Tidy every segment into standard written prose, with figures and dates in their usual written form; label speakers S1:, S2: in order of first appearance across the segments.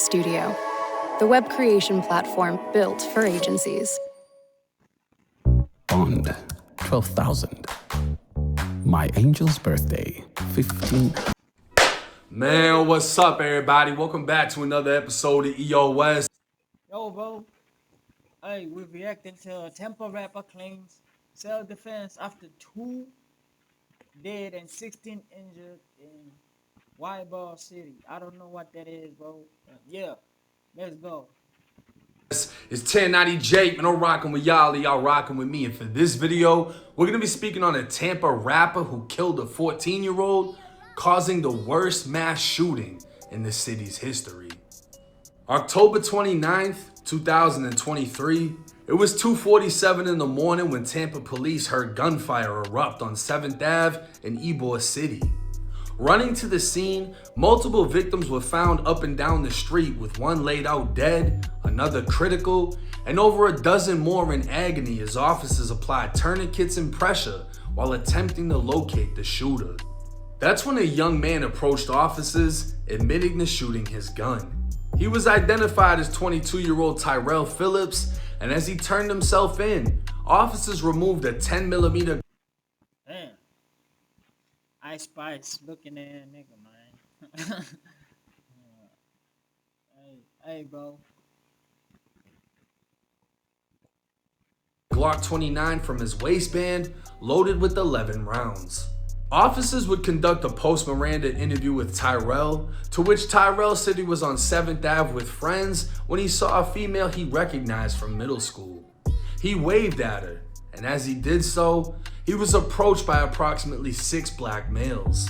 S1: Studio, the web creation platform built for agencies.
S2: Bond, 12,000. My angel's birthday, 15.
S3: Man, what's up, everybody? Welcome back to another episode of EOS.
S4: Yo, bro. Hey, we're reacting to Tempa rapper claims self-defense after 2 dead and 16 injured in Yball City. I don't know what that is, bro. Yeah, let's go.
S3: It's 1090 Jake, man. I'm rocking with y'all rocking with me. And for this video, we're going to be speaking on a Tampa rapper who killed a 14-year-old, causing the worst mass shooting in the city's history. October 29th, 2023, it was 2:47 in the morning when Tampa police heard gunfire erupt on 7th Ave in Ybor City. Running to the scene, multiple victims were found up and down the street, with one laid out dead, another critical, and over a dozen more in agony as officers applied tourniquets and pressure while attempting to locate the shooter. That's when a young man approached officers, admitting to shooting his gun. He was identified as 22-year-old Tyrell Phillips, and as he turned himself in, officers removed a 10mm.
S4: Damn. Ice Spice looking at nigga, man. hey, bro.
S3: Glock 29 from his waistband, loaded with 11 rounds. Officers would conduct a post-Miranda interview with Tyrell, to which Tyrell said he was on 7th Ave with friends when he saw a female he recognized from middle school. He waved at her, and as he did so, he was approached by approximately 6 black males.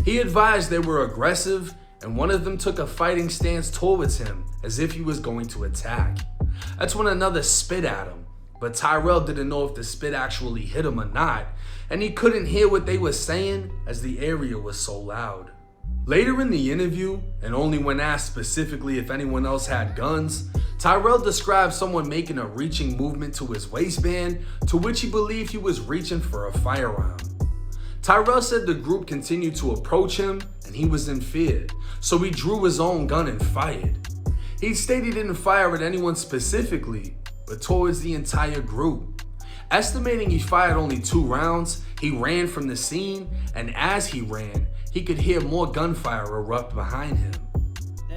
S3: He advised they were aggressive, and one of them took a fighting stance towards him as if he was going to attack. That's when another spit at him, but Tyrell didn't know if the spit actually hit him or not, and he couldn't hear what they were saying as the area was so loud. Later in the interview, and only when asked specifically if anyone else had guns, Tyrell described someone making a reaching movement to his waistband, to which he believed he was reaching for a firearm. Tyrell said the group continued to approach him and he was in fear, so he drew his own gun and fired. He stated he didn't fire at anyone specifically, but towards the entire group. Estimating he fired only 2 rounds, he ran from the scene, and as he ran, he could hear more gunfire erupt behind him.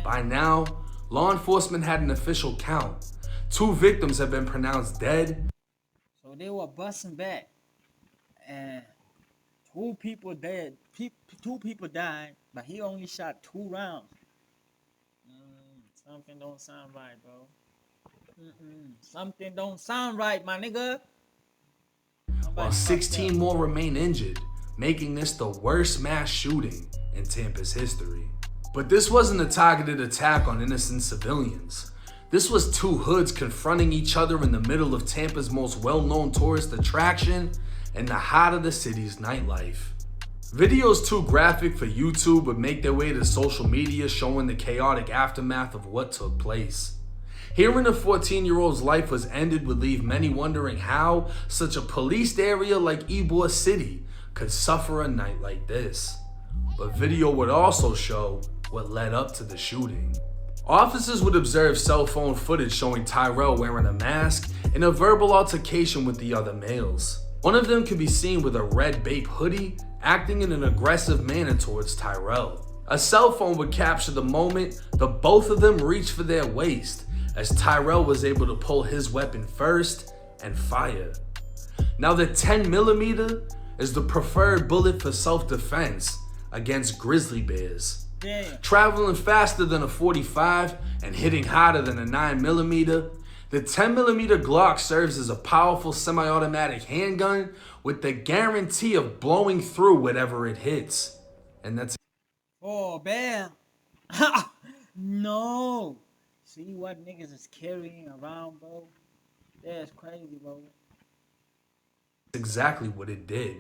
S3: By now, law enforcement had an official count. 2 victims have been pronounced dead.
S4: So they were busting back, and 2 people dead. 2 people died, but he only shot 2 rounds. Something don't sound right, bro. Something don't sound right, my nigga.
S3: While 16 more remain injured, making this the worst mass shooting in Tampa's history. But this wasn't a targeted attack on innocent civilians. This was 2 hoods confronting each other in the middle of Tampa's most well-known tourist attraction and the heart of the city's nightlife. Videos too graphic for YouTube would make their way to social media, showing the chaotic aftermath of what took place. Hearing a 14-year-old's life was ended would leave many wondering how such a policed area like Ybor City could suffer a night like this. But video would also show what led up to the shooting. Officers would observe cell phone footage showing Tyrell wearing a mask in a verbal altercation with the other males. One of them could be seen with a red Bape hoodie, acting in an aggressive manner towards Tyrell. A cell phone would capture the moment the both of them reached for their waist, as Tyrell was able to pull his weapon first and fire. Now the 10mm is the preferred bullet for self-defense against grizzly bears.
S4: Damn.
S3: Traveling faster than a .45 and hitting harder than a 9mm, the 10mm Glock serves as a powerful semi-automatic handgun with the guarantee of blowing through whatever it hits. And that's
S4: Oh, bam. No. See what niggas is carrying around, bro? That's crazy, bro.
S3: exactly what it did.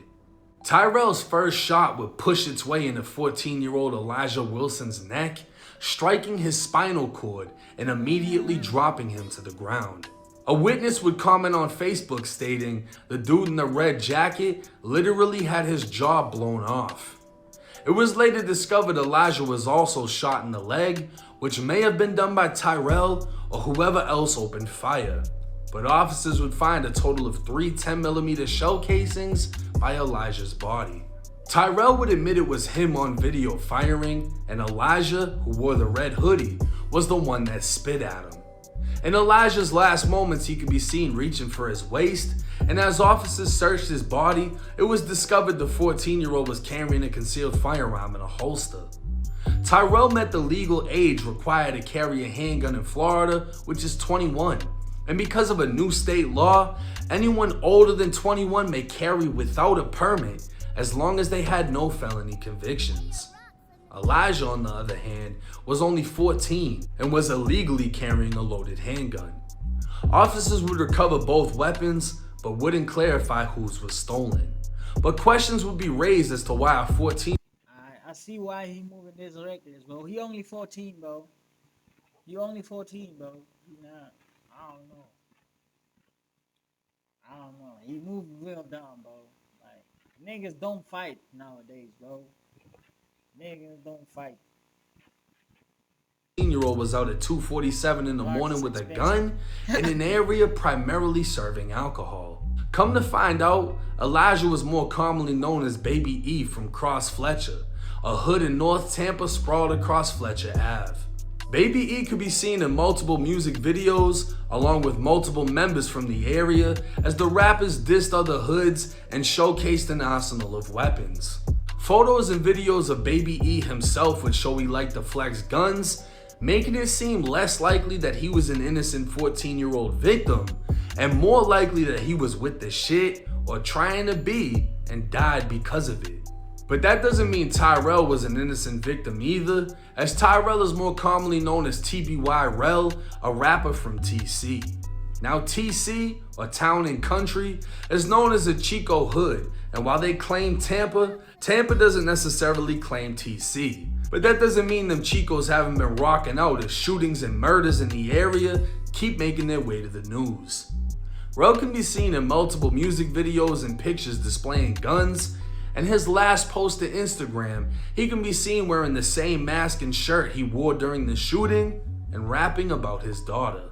S3: Tyrell's first shot would push its way into 14-year-old Elijah Wilson's neck, striking his spinal cord and immediately dropping him to the ground. A witness would comment on Facebook stating the dude in the red jacket literally had his jaw blown off. It was later discovered Elijah was also shot in the leg, which may have been done by Tyrell or whoever else opened fire. But officers would find a total of 3 10mm shell casings by Elijah's body. Tyrell would admit it was him on video firing, and Elijah, who wore the red hoodie, was the one that spit at him. In Elijah's last moments, he could be seen reaching for his waist, and as officers searched his body, it was discovered the 14-year-old was carrying a concealed firearm in a holster. Tyrell met the legal age required to carry a handgun in Florida, which is 21. And because of a new state law, anyone older than 21 may carry without a permit as long as they had no felony convictions. Elijah, on the other hand, was only 14 and was illegally carrying a loaded handgun. Officers would recover both weapons, but wouldn't clarify whose was stolen. But questions would be raised as to why a 14.
S4: I see why he moving this reckless, bro. He only 14, bro. He only 14, bro. He not. I don't know. He moving real dumb, bro. Like, niggas don't fight nowadays, bro. Niggas don't fight.
S3: 18-year-old was out at 2:47 in the morning with a gun in an area primarily serving alcohol. Come to find out, Elijah was more commonly known as Baby E from Cross Fletcher, a hood in North Tampa sprawled across Fletcher Ave. Baby E could be seen in multiple music videos, along with multiple members from the area, as the rappers dissed other hoods and showcased an arsenal of weapons. Photos and videos of Baby E himself would show he liked to flex guns, making it seem less likely that he was an innocent 14-year-old victim, and more likely that he was with the shit or trying to be and died because of it. But that doesn't mean Tyrell was an innocent victim either, as Tyrell is more commonly known as TBY Rel, a rapper from TC. Now TC, or Town and Country, is known as a Chico hood, and while they claim Tampa, Tampa doesn't necessarily claim TC. But that doesn't mean them Chicos haven't been rocking out as shootings and murders in the area keep making their way to the news. Rel can be seen in multiple music videos and pictures displaying guns, and his last post to Instagram, he can be seen wearing the same mask and shirt he wore during the shooting and rapping about his daughter.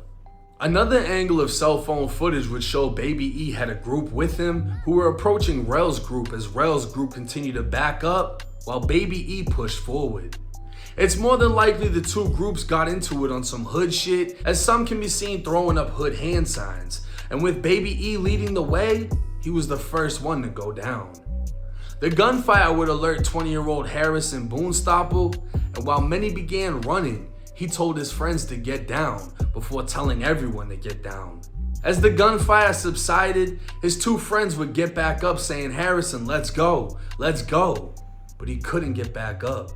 S3: Another angle of cell phone footage would show Baby E had a group with him who were approaching Rel's group as Rel's group continued to back up while Baby E pushed forward. It's more than likely the two groups got into it on some hood shit, as some can be seen throwing up hood hand signs, and with Baby E leading the way, he was the first one to go down. The gunfire would alert 20-year-old Harrison Boonstopple, and while many began running, he told his friends to get down before telling everyone to get down. As the gunfire subsided, his two friends would get back up saying, "Harrison, let's go, let's go." But he couldn't get back up.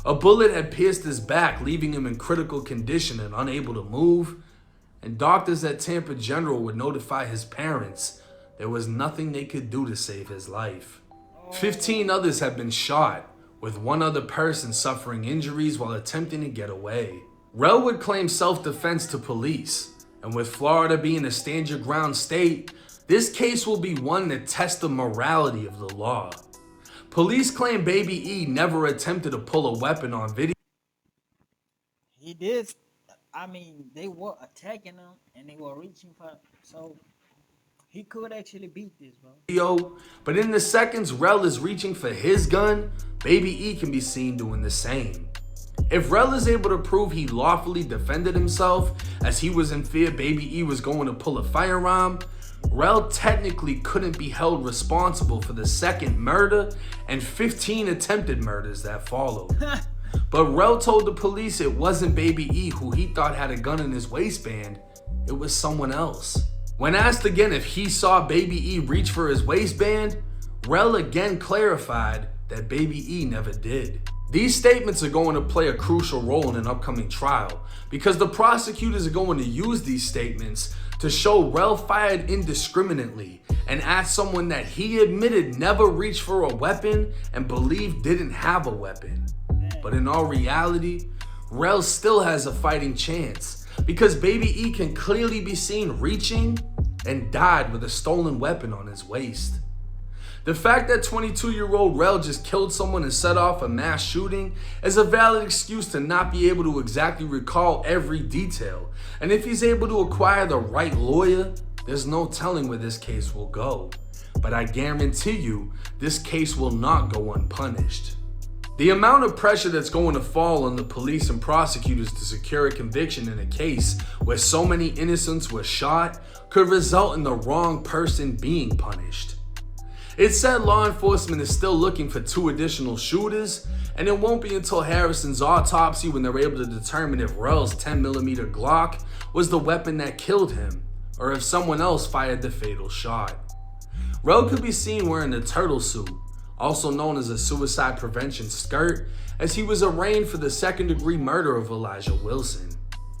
S3: A bullet had pierced his back, leaving him in critical condition and unable to move, and doctors at Tampa General would notify his parents there was nothing they could do to save his life. 15 others have been shot, with one other person suffering injuries while attempting to get away. Rel would claim self-defense to police, and with Florida being a stand your ground state, this case will be one that tests the morality of the law. Police claim Baby E never attempted to pull a weapon on video.
S4: He did. I mean, they were attacking him and they were reaching for, so he could actually beat this, bro.
S3: But in the seconds Rel is reaching for his gun, Baby E can be seen doing the same. If Rel is able to prove he lawfully defended himself as he was in fear Baby E was going to pull a firearm, Rel technically couldn't be held responsible for the second murder and 15 attempted murders that followed. But Rel told the police it wasn't Baby E who he thought had a gun in his waistband, it was someone else. When asked again if he saw Baby E reach for his waistband, Rel again clarified that Baby E never did. These statements are going to play a crucial role in an upcoming trial because the prosecutors are going to use these statements to show Rel fired indiscriminately and at someone that he admitted never reached for a weapon and believed didn't have a weapon. But in all reality, Rel still has a fighting chance because Baby E can clearly be seen reaching and died with a stolen weapon on his waist. The fact that 22-year-old Rel just killed someone and set off a mass shooting is a valid excuse to not be able to exactly recall every detail. And if he's able to acquire the right lawyer, there's no telling where this case will go. But I guarantee you, this case will not go unpunished. The amount of pressure that's going to fall on the police and prosecutors to secure a conviction in a case where so many innocents were shot could result in the wrong person being punished. It's said law enforcement is still looking for 2 additional shooters, and it won't be until Harrison's autopsy when they're able to determine if Rel's 10mm Glock was the weapon that killed him, or if someone else fired the fatal shot. Rel could be seen wearing a turtle suit, also known as a suicide prevention skirt, as he was arraigned for the second-degree murder of Elijah Wilson.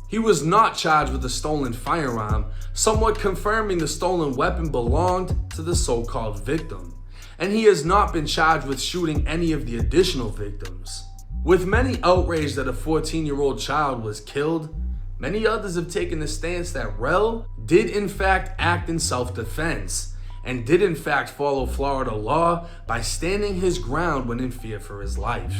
S3: He was not charged with a stolen firearm, somewhat confirming the stolen weapon belonged to the so-called victim, and he has not been charged with shooting any of the additional victims. With many outraged that a 14-year-old child was killed, many others have taken the stance that Rel did in fact act in self-defense, and did in fact follow Florida law by standing his ground when in fear for his life.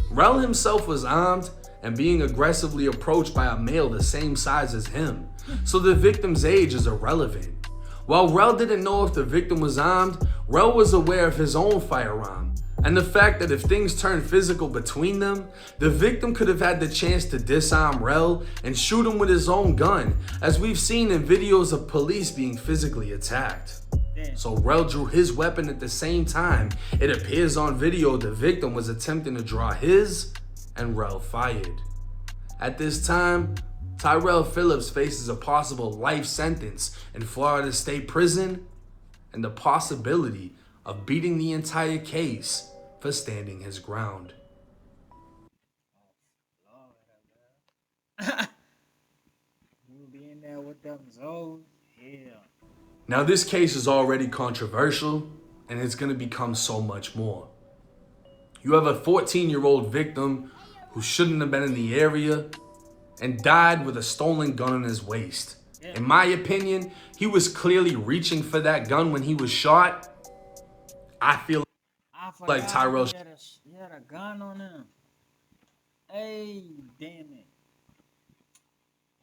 S3: Rel himself was armed and being aggressively approached by a male the same size as him, so the victim's age is irrelevant. While Rel didn't know if the victim was armed, Rel was aware of his own firearm, and the fact that if things turned physical between them, the victim could have had the chance to disarm Rel and shoot him with his own gun, as we've seen in videos of police being physically attacked. So Rel drew his weapon at the same time. It appears on video the victim was attempting to draw his, and Rel fired. At this time, Tyrell Phillips faces a possible life sentence in Florida State Prison and the possibility of beating the entire case for standing his ground.
S4: You be in there with them Zoes? Yeah.
S3: Now this case is already controversial, and it's going to become so much more. You have a 14-year-old victim who shouldn't have been in the area and died with a stolen gun in his waist. In my opinion, he was clearly reaching for that gun when he was shot. I feel like Tyrell
S4: he had a gun on him. Hey, damn it.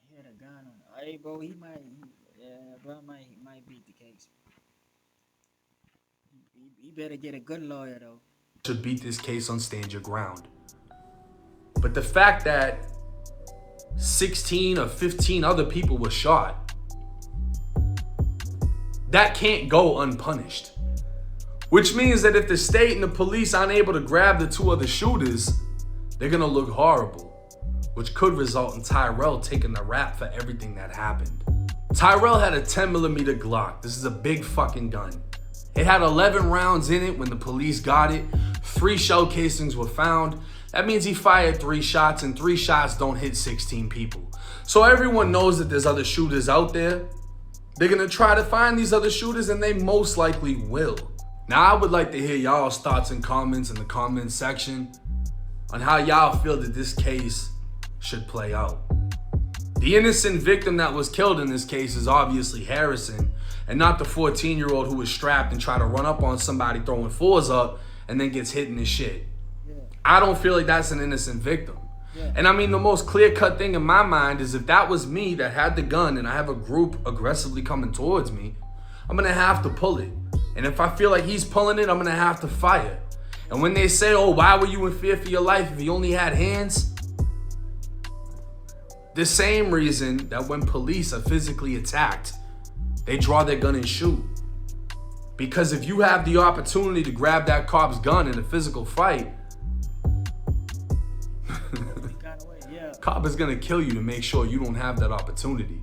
S4: He had a gun on him. Hey, bro, bro might beat the case. He better get a good lawyer, though.
S3: Should beat this case on stand your ground. But the fact that 16 or 15 other people were shot, that can't go unpunished. Which means that if the state and the police aren't able to grab the 2 other shooters, they're gonna look horrible, which could result in Tyrell taking the rap for everything that happened. Tyrell had a 10mm Glock. This is a big fucking gun. It had 11 rounds in it when the police got it. 3 shell casings were found. That means he fired 3 shots, and 3 shots don't hit 16 people. So everyone knows that there's other shooters out there. They're gonna try to find these other shooters, and they most likely will. Now, I would like to hear y'all's thoughts and comments in the comment section on how y'all feel that this case should play out. The innocent victim that was killed in this case is obviously Harrison, and not the 14-year-old who was strapped and tried to run up on somebody throwing 4s up and then gets hit in his shit. I don't feel like that's an innocent victim. And I mean, the most clear-cut thing in my mind is if that was me that had the gun and I have a group aggressively coming towards me, I'm gonna have to pull it. And if I feel like he's pulling it, I'm gonna have to fire. And when they say, oh, why were you in fear for your life if he only had hands? The same reason that when police are physically attacked, they draw their gun and shoot. Because if you have the opportunity to grab that cop's gun in a physical fight, cop is gonna kill you to make sure you don't have that opportunity.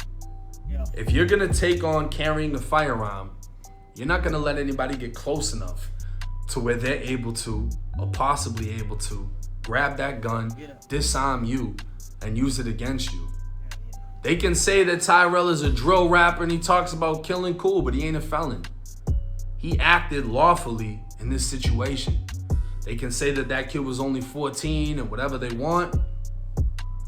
S3: If you're gonna take on carrying a firearm, you're not gonna let anybody get close enough to where they're able to, or possibly able to, grab that gun, disarm you, and use it against you. They can say that Tyrell is a drill rapper and he talks about killing cool, but he ain't a felon. He acted lawfully in this situation. They can say that that kid was only 14 and whatever they want.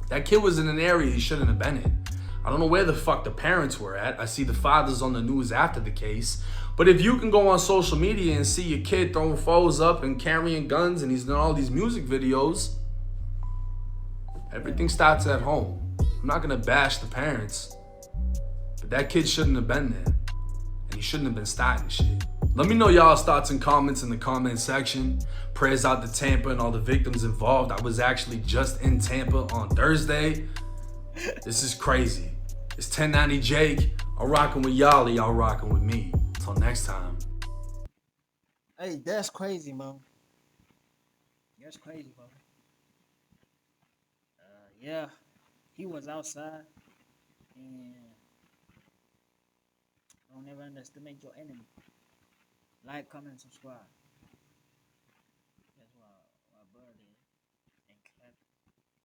S3: That kid was in an area he shouldn't have been in. I don't know where the fuck the parents were at. I see the fathers on the news after the case. But if you can go on social media and see your kid throwing foes up and carrying guns and he's doing all these music videos, everything starts at home. I'm not gonna bash the parents, but that kid shouldn't have been there. And he shouldn't have been starting shit. Let me know y'all's thoughts and comments in the comment section. Prayers out to Tampa and all the victims involved. I was actually just in Tampa on Thursday. This is crazy. It's 1090 Jake. I'm rocking with y'all rocking with me. Until next time.
S4: Hey, that's crazy, man. That's crazy, bro. Yeah, he was outside, and don't ever underestimate your enemy. Like, comment, subscribe.